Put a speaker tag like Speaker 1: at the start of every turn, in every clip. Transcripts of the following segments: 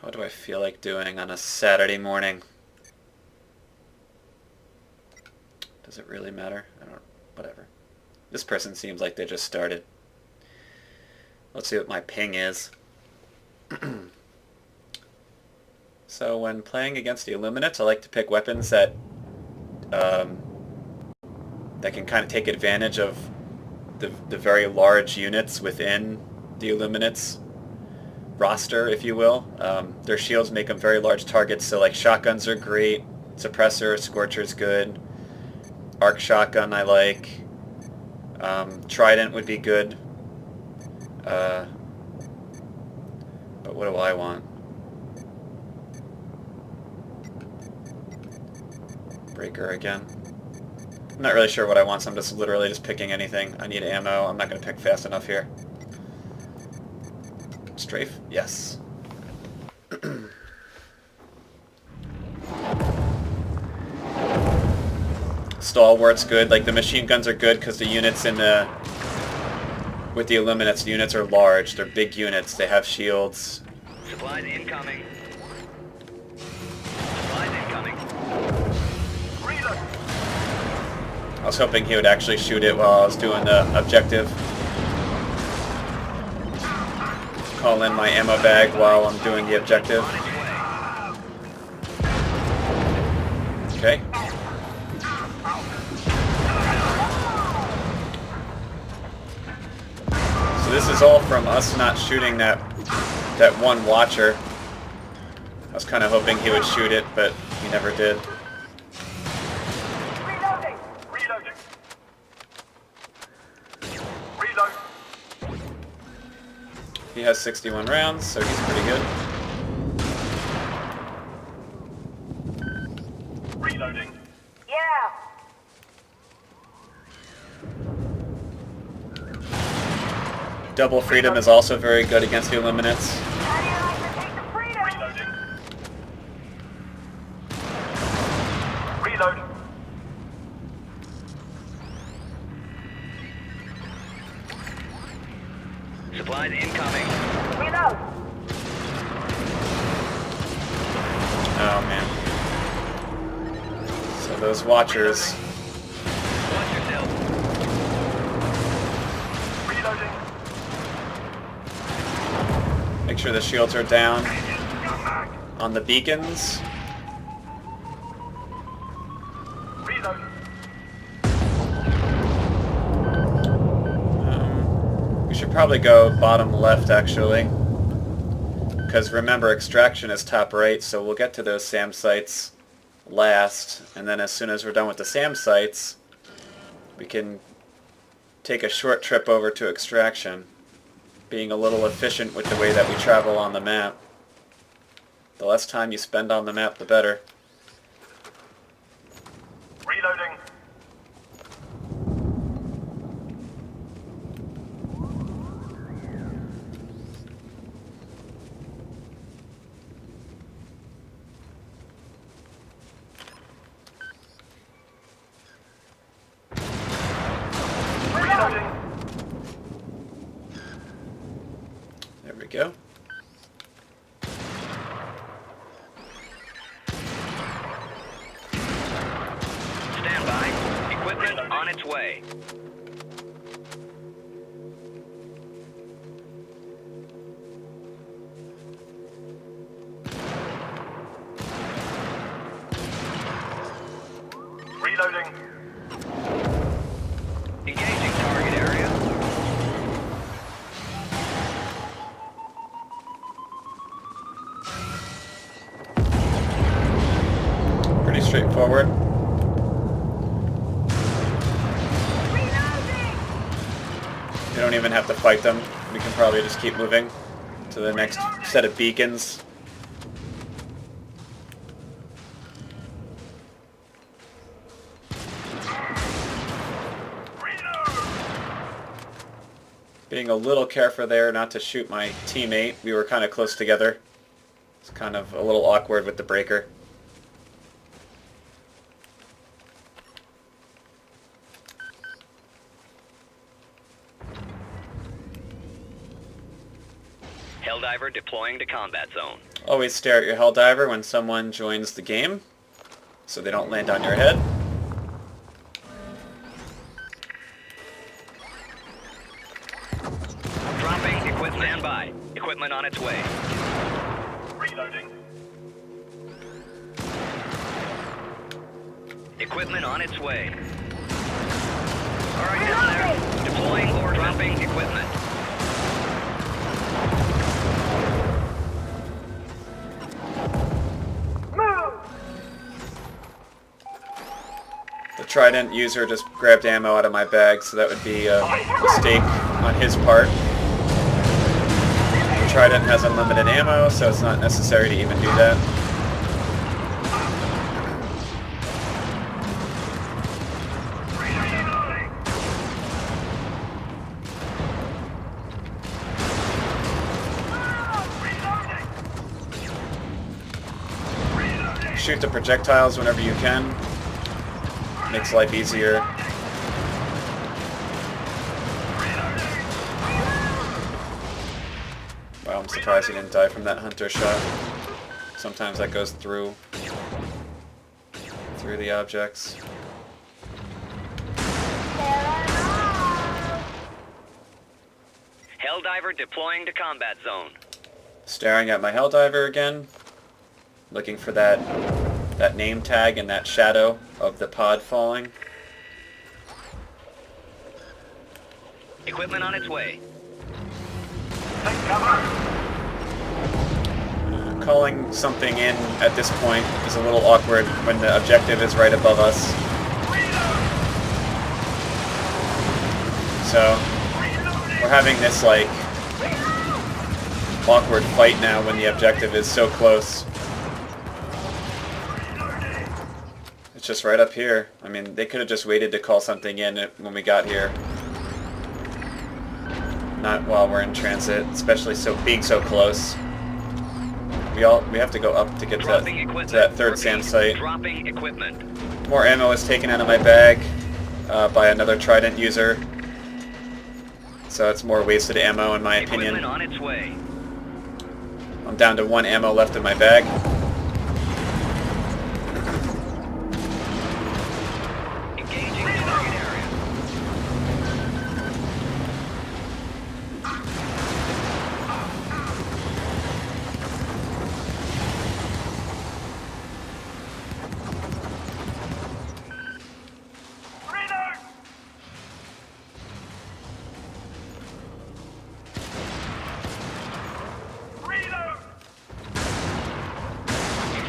Speaker 1: What do I feel like doing on a Saturday morning? Does it really matter? I don't... Whatever. This person seems like they just started. Let's see what my ping is. So when playing against the illuminates, I like to pick weapons that that can kind of take advantage of the very large units within the illuminates roster, if you will. Their shields make them very large targets, so like shotguns are great, suppressor, scorcher's good, arc shotgun I like, trident would be good, but what do I want? Breaker again. I'm not really sure what I want, so I'm just literally just picking anything. I need ammo. I'm not going to pick fast enough here. Strafe? Yes. Stalwart's good. Like, the machine guns are good because the units in the... With the illuminates, the units are large. They're big units. They have shields.
Speaker 2: Supplies incoming. Supplies incoming. Reload.
Speaker 1: I was hoping he would actually shoot it while I was doing the objective. Call in my ammo bag while I'm doing the objective. Okay. So this is all from us not shooting that one watcher. I was kind of hoping he would shoot it, but he never did.
Speaker 2: Reloading. Reloading. Reload.
Speaker 1: He has 61 rounds, so he's pretty good.
Speaker 2: Reloading. Yeah.
Speaker 1: Double freedom is also very good against the illuminates.
Speaker 2: How do you like to take the freedom? Reloading. Reload. Supplies incoming. Reload.
Speaker 1: Oh man. So those watchers.
Speaker 2: Watch yourself. Reloading.
Speaker 1: Make sure the shields are down on the beacons.
Speaker 2: Reload.
Speaker 1: We should probably go bottom left actually. Because remember, extraction is top right, so we'll get to those SAM sites last, and then as soon as we're done with the SAM sites, we can take a short trip over to extraction, being a little efficient with the way that we travel on the map. The less time you spend on the map, the better.
Speaker 2: Reloading. Reloading.
Speaker 1: There we go.
Speaker 2: Stand by. Equipment on its way. Reloading. Engaging target area.
Speaker 1: Pretty straightforward. We don't even have to fight them. We can probably just keep moving to the next set of beacons. Being a little careful there not to shoot my teammate. We were kind of close together. It's kind of a little awkward with the breaker.
Speaker 2: Helldiver deploying to combat zone.
Speaker 1: Always stare at your Helldiver when someone joins the game, so they don't land on your head.
Speaker 2: Dropping equipment. Stand by. Equipment on its way.
Speaker 3: Reloading.
Speaker 2: Equipment on its way. Alright, down there. Deploying or dropping equipment.
Speaker 1: The Trident user just grabbed ammo out of my bag, so that would be a mistake on his part. The Trident has unlimited ammo, so it's not necessary to even do that. Shoot the projectiles whenever you can. Makes life easier. Wow, I'm surprised he didn't die from that hunter shot. Sometimes that goes through the objects.
Speaker 2: Helldiver deploying to combat zone.
Speaker 1: Staring at my Helldiver again. Looking for that name tag and that shadow of the pod falling.
Speaker 2: Equipment on its way.
Speaker 3: Take cover.
Speaker 1: Calling something in at this point is a little awkward when the objective is right above us. So we're having this like awkward fight now when the objective is so close. It's just right up here. I mean, they could have just waited to call something in when we got here. Not while we're in transit, especially being so close. We have to go up to get to that third SAM site.
Speaker 2: Dropping equipment.
Speaker 1: More ammo is taken out of my bag by another Trident user. So it's more wasted ammo in my opinion.
Speaker 2: Equipment on its way.
Speaker 1: I'm down to 1 ammo left in my bag.
Speaker 2: Engaging target area.
Speaker 3: Reload.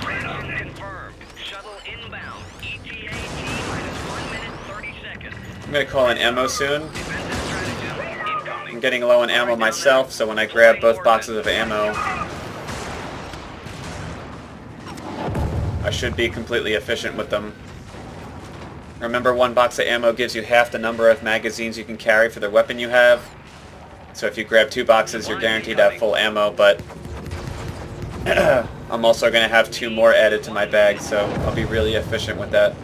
Speaker 3: Reload.
Speaker 2: Confirmed. Shuttle inbound. ETA minus 1 minute 30 seconds.
Speaker 1: I'm going to call in ammo soon.
Speaker 2: Defensive stratagem
Speaker 1: I'm
Speaker 2: incoming.
Speaker 1: getting low on ammo myself, so when I grab both boxes of ammo, I should be completely efficient with them. Remember, 1 box of ammo gives you half the number of magazines you can carry for the weapon you have. So if you grab 2 boxes, you're guaranteed to have full ammo, but I'm also going to have 2 more added to my bag, so I'll be really efficient with that.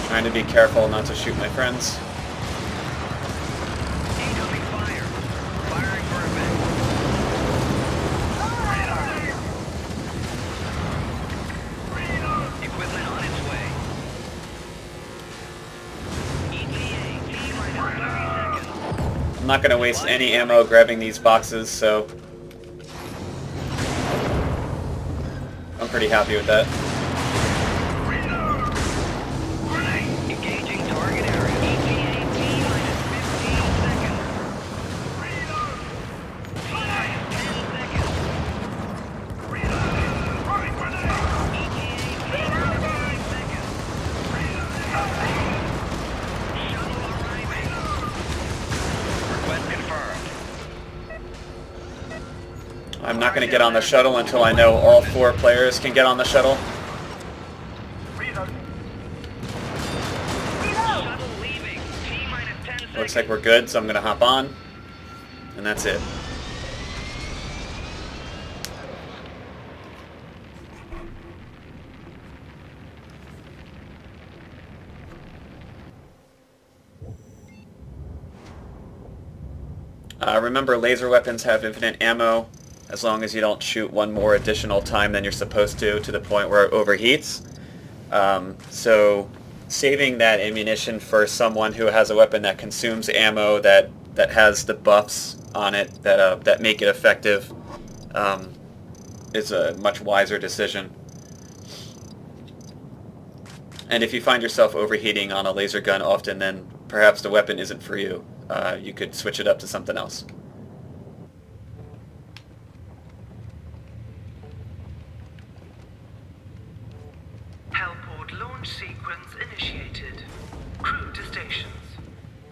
Speaker 1: Trying to be careful not to shoot my friends.
Speaker 2: Incoming fire. Firing for effect. Equipment on its way. ETA T minus 30 seconds.
Speaker 1: I'm not going to waste any ammo grabbing these boxes, so I'm pretty happy with that.
Speaker 2: Engaging target area. ETA T minus 15 seconds. T minus 10 seconds. ETA T minus 5 seconds. Shuttle arriving. Request confirmed.
Speaker 1: I'm not going to get on the shuttle until I know all 4 players can get on the shuttle.
Speaker 3: Reload.
Speaker 2: Shuttle leaving. T minus 10 seconds.
Speaker 1: Looks like we're good, so I'm going to hop on. And that's it. Remember, laser weapons have infinite ammo as long as you don't shoot one more additional time than you're supposed to the point where it overheats. So saving that ammunition for someone who has a weapon that consumes ammo that has the buffs on it that make it effective is a much wiser decision. And if you find yourself overheating on a laser gun often, then perhaps the weapon isn't for you. You could switch it up to something else.
Speaker 4: Hellport launch sequence initiated. Crew to stations.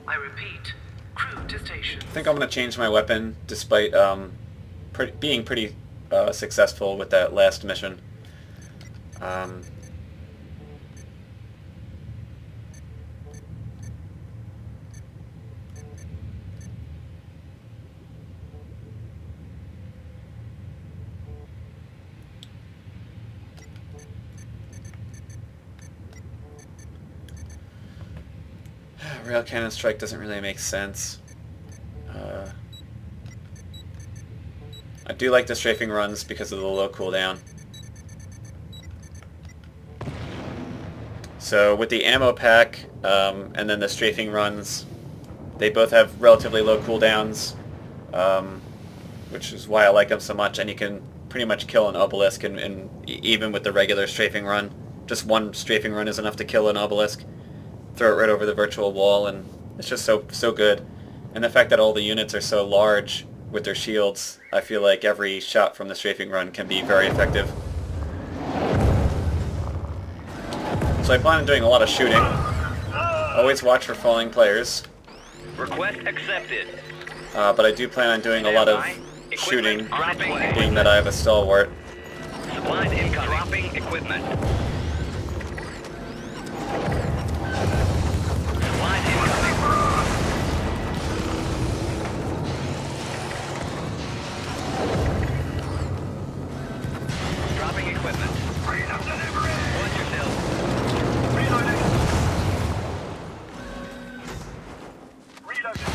Speaker 4: I repeat, crew to stations.
Speaker 1: I think I'm going to change my weapon despite being pretty successful with that last mission. Rail cannon strike doesn't really make sense. I do like the strafing runs because of the low cooldown. So with the ammo pack and then the strafing runs, they both have relatively low cooldowns, which is why I like them so much. And you can pretty much kill an obelisk, and even with the regular strafing run, just one strafing run is enough to kill an obelisk. Throw it right over the virtual wall, and it's just so good. And the fact that all the units are so large with their shields, I feel like every shot from the strafing run can be very effective. So I plan on doing a lot of shooting. Always watch for falling players.
Speaker 2: Request accepted.
Speaker 1: But I do plan on doing a lot of shooting, being that I have a stalwart.
Speaker 2: Supplies incoming. Dropping equipment. Supplies incoming. Dropping equipment. Watch yourself.
Speaker 3: Reloading. Reloading.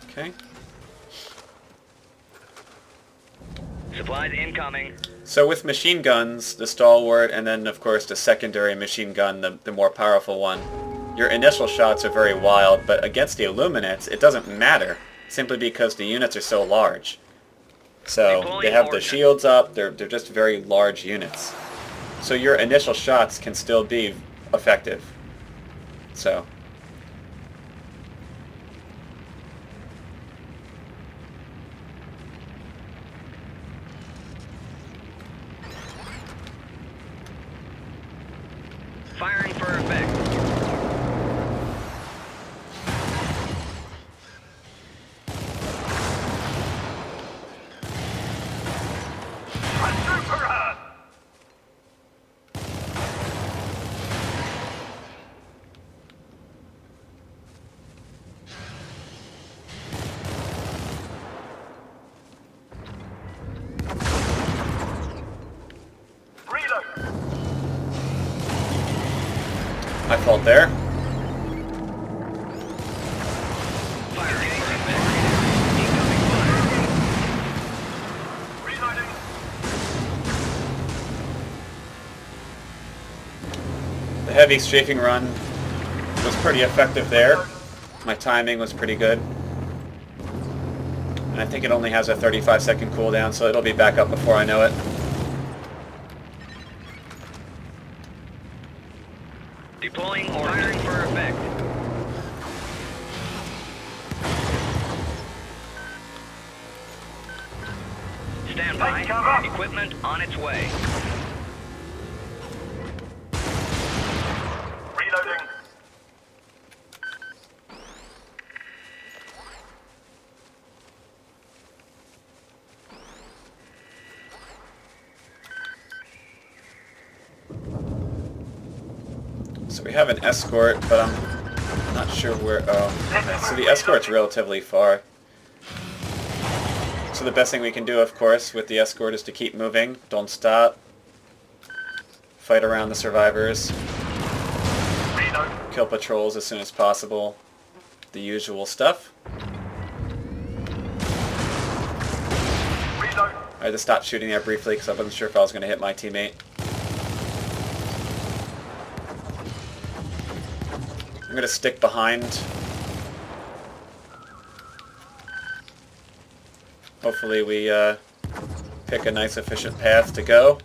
Speaker 1: Okay.
Speaker 2: Supplies incoming.
Speaker 1: So with machine guns, the stalwart, and then of course the secondary machine gun, the more powerful one, your initial shots are very wild, but against the illuminates, it doesn't matter, simply because the units are so large. So they have the shields up, they're just very large units. So your initial shots can still be effective. So...
Speaker 2: Firing for effect.
Speaker 3: A super hurt. Reload.
Speaker 1: I fault there.
Speaker 2: Fire incoming fire.
Speaker 3: Reloading.
Speaker 1: The heavy strafing run was pretty effective there. My timing was pretty good. And I think it only has a 35-second cooldown, so it'll be back up before I know it.
Speaker 2: Deploying or firing for effect. Stand by.
Speaker 3: Take cover.
Speaker 2: Equipment on its way.
Speaker 3: Reloading.
Speaker 1: So we have an escort, but I'm not sure where... Oh, okay. So the escort's relatively far. So the best thing we can do, of course, with the escort is to keep moving. Don't stop. Fight around the survivors.
Speaker 3: Reload.
Speaker 1: Kill patrols as soon as possible. the usual stuff.
Speaker 3: Reload.
Speaker 1: I had to stop shooting there briefly because I wasn't sure if I was going to hit my teammate. I'm going to stick behind. Hopefully we pick a nice efficient path to go.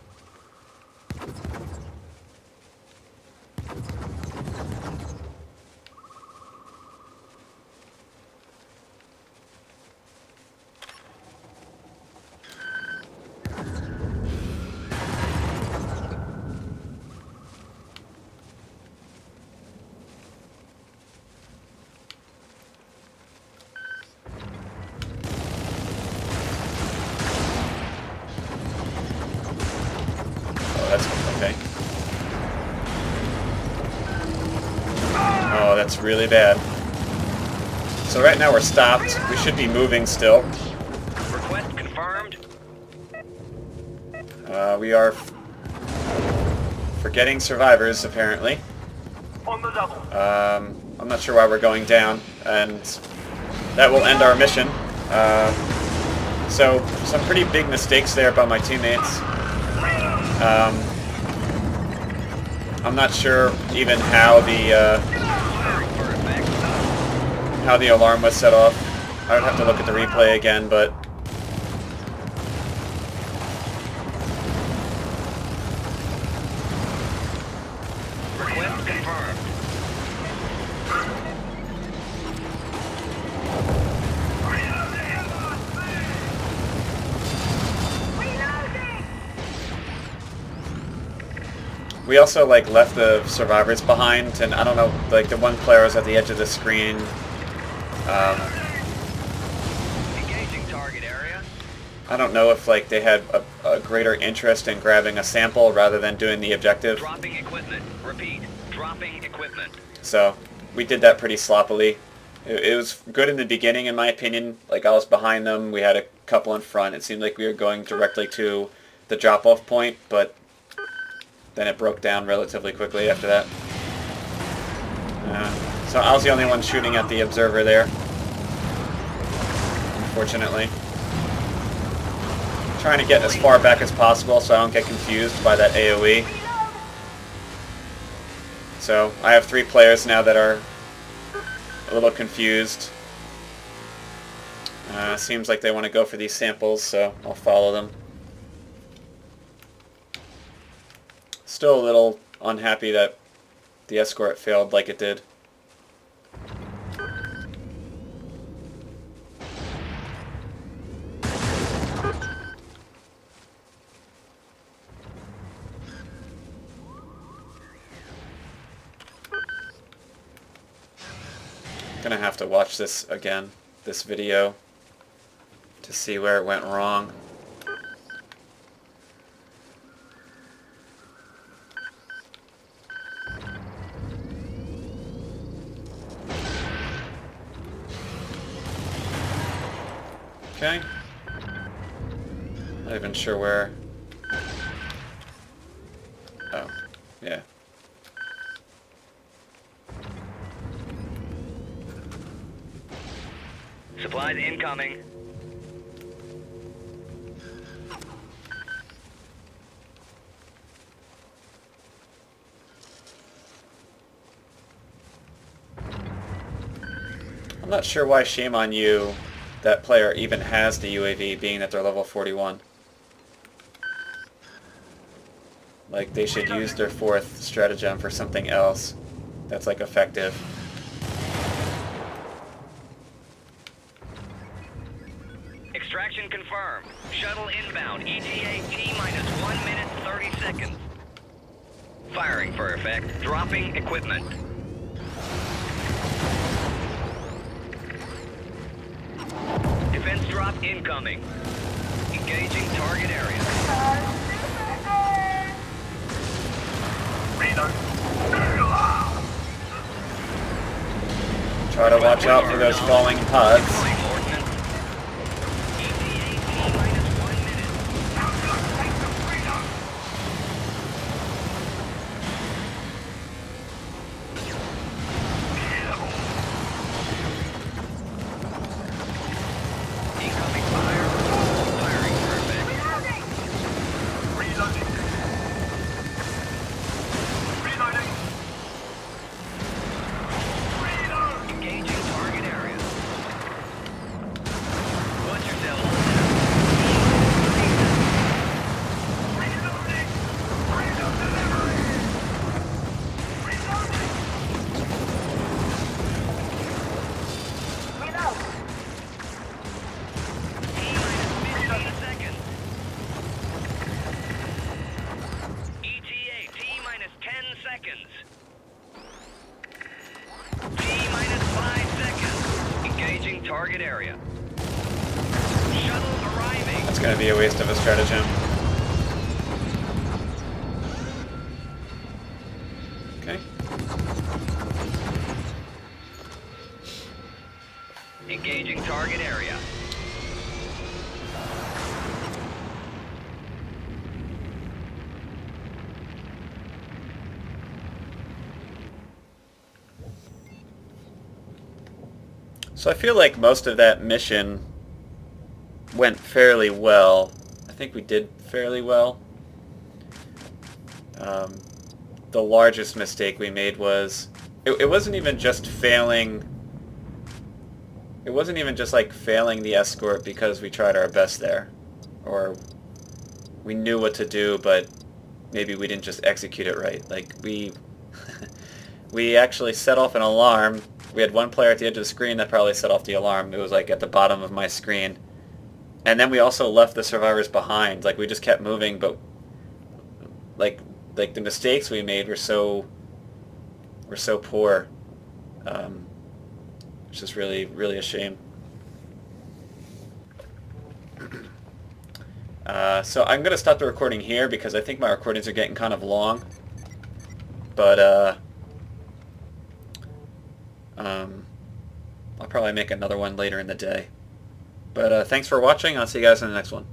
Speaker 1: That's okay. Oh, that's really bad. So right now we're stopped. We should be moving still.
Speaker 2: Request confirmed.
Speaker 1: We are forgetting survivors, apparently.
Speaker 3: On the double.
Speaker 1: I'm not sure why we're going down, and that will end our mission. So, some pretty big mistakes there by my teammates. I'm not sure even how the alarm was set off. I would have to look at the replay again, but
Speaker 2: Request confirmed.
Speaker 1: we also left the survivors behind, and I don't know, the one player was at the edge of the screen.
Speaker 2: Engaging target area.
Speaker 1: I don't know if they had a greater interest in grabbing a sample rather than doing the objective.
Speaker 2: Dropping equipment. Repeat. Dropping equipment.
Speaker 1: So we did that pretty sloppily. It was good in the beginning, in my opinion. I was behind them. We had a couple in front. It seemed like we were going directly to the drop-off point, but then it broke down relatively quickly after that. So I was the only one shooting at the observer there, unfortunately. Trying to get as far back as possible so I don't get confused by that AoE. So I have 3 players now that are a little confused. Seems like they want to go for these samples, so I'll follow them. Still a little unhappy that the escort failed like it did. Gonna have to watch this again, this video, to see where it went wrong. Okay. Not even sure where. Oh, yeah.
Speaker 2: Supplies incoming.
Speaker 1: I'm not sure why, shame on you, that player even has the UAV, being that they're level 41. They should use their 4th stratagem for something else that's effective.
Speaker 2: Extraction confirmed. Shuttle inbound. ETA T-minus 1 minute 30 seconds. Firing for effect. Dropping equipment. Defense drop incoming. Engaging target area.
Speaker 3: Reload.
Speaker 1: Try to watch out for those falling pods.
Speaker 2: Deploying ordnance. ETA T-minus 1 minute.
Speaker 1: going to be a waste of a stratagem. Okay.
Speaker 2: Engaging target area.
Speaker 1: So I feel like most of that mission went fairly well. I think we did fairly well. The largest mistake we made was... It wasn't even just failing... It wasn't even just like failing the escort because we tried our best there. Or we knew what to do, but maybe we didn't just execute it right. Like, we... we actually set off an alarm. We had one player at the edge of the screen that probably set off the alarm. It was like at the bottom of my screen. And then we also left the survivors behind. Like, we just kept moving, but like the mistakes we made were so poor. It's just really, really a shame. So I'm going to stop the recording here because I think my recordings are getting kind of long. But I'll probably make another one later in the day. But thanks for watching. I'll see you guys in the next one.